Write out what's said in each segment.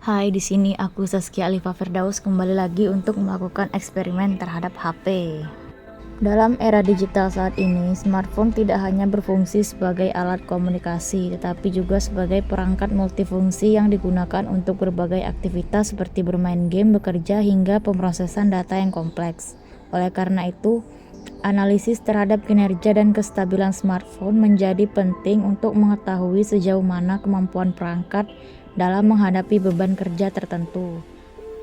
Hai, di sini aku Saskia Alifa Firdaus kembali lagi untuk melakukan eksperimen terhadap HP. Dalam era digital saat ini, smartphone tidak hanya berfungsi sebagai alat komunikasi, tetapi juga sebagai perangkat multifungsi yang digunakan untuk berbagai aktivitas seperti bermain game, bekerja, hingga pemrosesan data yang kompleks. Oleh karena itu, analisis terhadap kinerja dan kestabilan smartphone menjadi penting untuk mengetahui sejauh mana kemampuan perangkat dalam menghadapi beban kerja tertentu.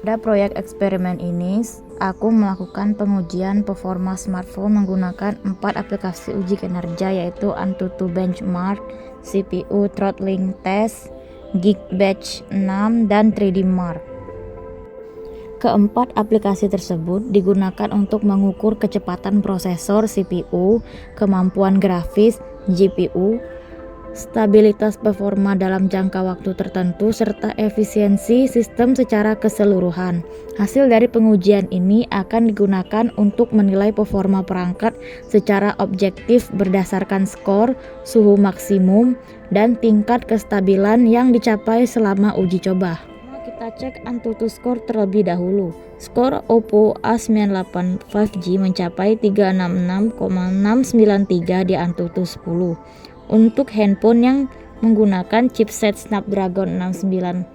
Pada proyek eksperimen ini, aku melakukan pengujian performa smartphone menggunakan 4 aplikasi uji kinerja, yaitu AnTuTu Benchmark, CPU Throttling Test, Geekbench 6, dan 3D Mark. Keempat aplikasi tersebut digunakan untuk mengukur kecepatan prosesor CPU, kemampuan grafis GPU, stabilitas performa dalam jangka waktu tertentu, serta efisiensi sistem secara keseluruhan. Hasil dari pengujian ini akan digunakan untuk menilai performa perangkat secara objektif berdasarkan skor, suhu maksimum, dan tingkat kestabilan yang dicapai selama uji coba. Kita cek AnTuTu Score terlebih dahulu. Skor Oppo A98 5G mencapai 366,693 di AnTuTu 10. Untuk handphone yang menggunakan chipset Snapdragon 695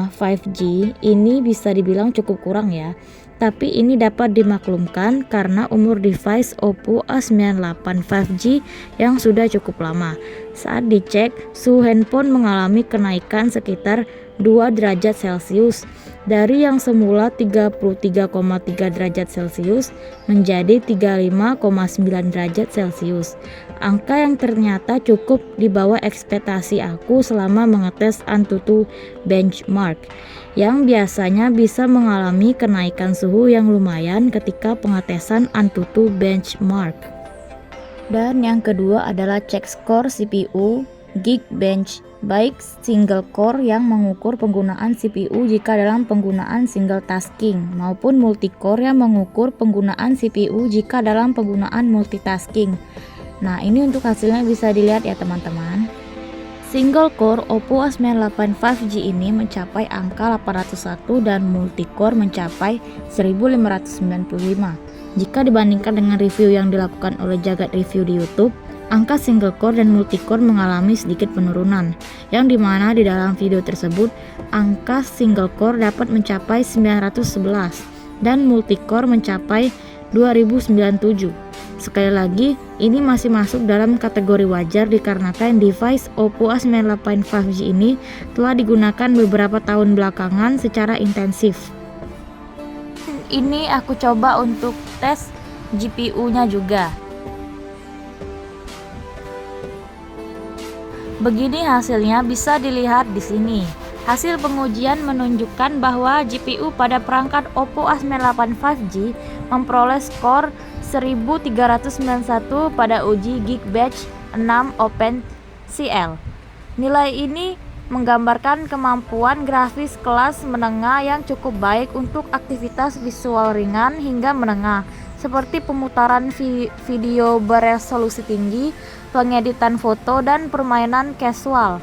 5G ini bisa dibilang cukup kurang ya. Tapi ini dapat dimaklumkan karena umur device Oppo A98 5G yang sudah cukup lama. Saat dicek, suhu handphone mengalami kenaikan sekitar 2 derajat Celcius dari yang semula 33,3 derajat Celcius menjadi 35,9 derajat Celcius. Angka yang ternyata cukup di bawah ekspektasi aku selama mengetes AnTuTu Benchmark, yang biasanya bisa mengalami kenaikan suhu yang lumayan ketika pengetesan AnTuTu Benchmark. Dan yang kedua adalah cek skor CPU Geekbench, baik single core yang mengukur penggunaan CPU jika dalam penggunaan single tasking, maupun multicore yang mengukur penggunaan CPU jika dalam penggunaan multitasking. Nah, ini untuk hasilnya bisa dilihat ya teman-teman. Single core Oppo A98 5G ini mencapai angka 801 dan multicore mencapai 1595. Jika dibandingkan dengan review yang dilakukan oleh Jagat Review di YouTube, angka single core dan multicore mengalami sedikit penurunan, yang dimana di dalam video tersebut angka single core dapat mencapai 911 dan multicore mencapai 2097. Sekali lagi, ini masih masuk dalam kategori wajar dikarenakan device Oppo A98 5G ini telah digunakan beberapa tahun belakangan secara intensif. Ini aku coba untuk tes GPU-nya juga. Begini hasilnya, bisa dilihat di sini. Hasil pengujian menunjukkan bahwa GPU pada perangkat Oppo A98 5G memperoleh skor 1391 pada uji Geekbench 6 OpenCL. Nilai ini menggambarkan kemampuan grafis kelas menengah yang cukup baik untuk aktivitas visual ringan hingga menengah, seperti pemutaran video beresolusi tinggi, pengeditan foto, dan permainan casual.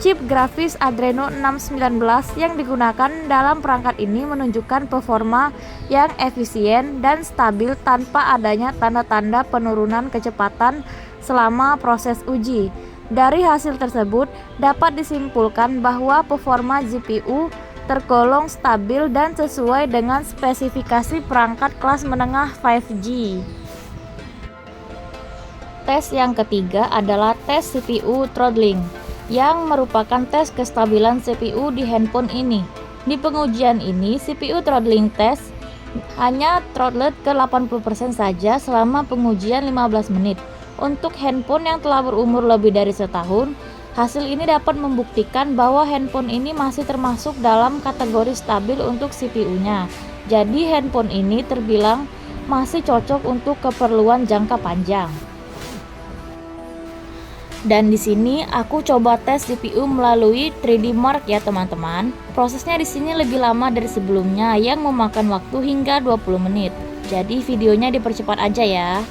Chip grafis Adreno 619 yang digunakan dalam perangkat ini menunjukkan performa yang efisien dan stabil tanpa adanya tanda-tanda penurunan kecepatan selama proses uji. Dari hasil tersebut dapat disimpulkan bahwa performa GPU tergolong stabil dan sesuai dengan spesifikasi perangkat kelas menengah 5G. Tes yang ketiga adalah tes CPU throttling, yang merupakan tes kestabilan CPU di handphone ini. Di pengujian ini, CPU throttling test hanya throttled ke 80% saja selama pengujian 15 menit. Untuk handphone yang telah berumur lebih dari setahun, hasil ini dapat membuktikan bahwa handphone ini masih termasuk dalam kategori stabil untuk CPU-nya. Jadi handphone ini terbilang masih cocok untuk keperluan jangka panjang. Dan di sini aku coba tes CPU melalui 3D Mark ya teman-teman. Prosesnya di sini lebih lama dari sebelumnya yang memakan waktu hingga 20 menit. Jadi videonya dipercepat aja ya.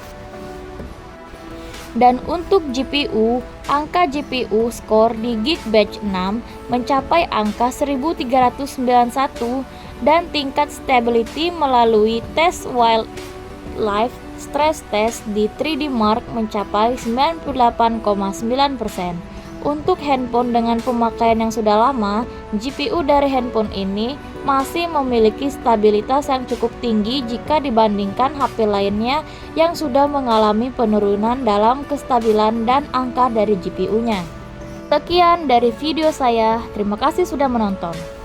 Dan untuk GPU, angka GPU score di Geekbench 6 mencapai angka 1391 dan tingkat stability melalui tes wildlife stress test di 3D Mark mencapai 98,9%. Untuk handphone dengan pemakaian yang sudah lama, GPU dari handphone ini masih memiliki stabilitas yang cukup tinggi jika dibandingkan HP lainnya yang sudah mengalami penurunan dalam kestabilan dan angka dari GPU-nya. Sekian dari video saya, terima kasih sudah menonton.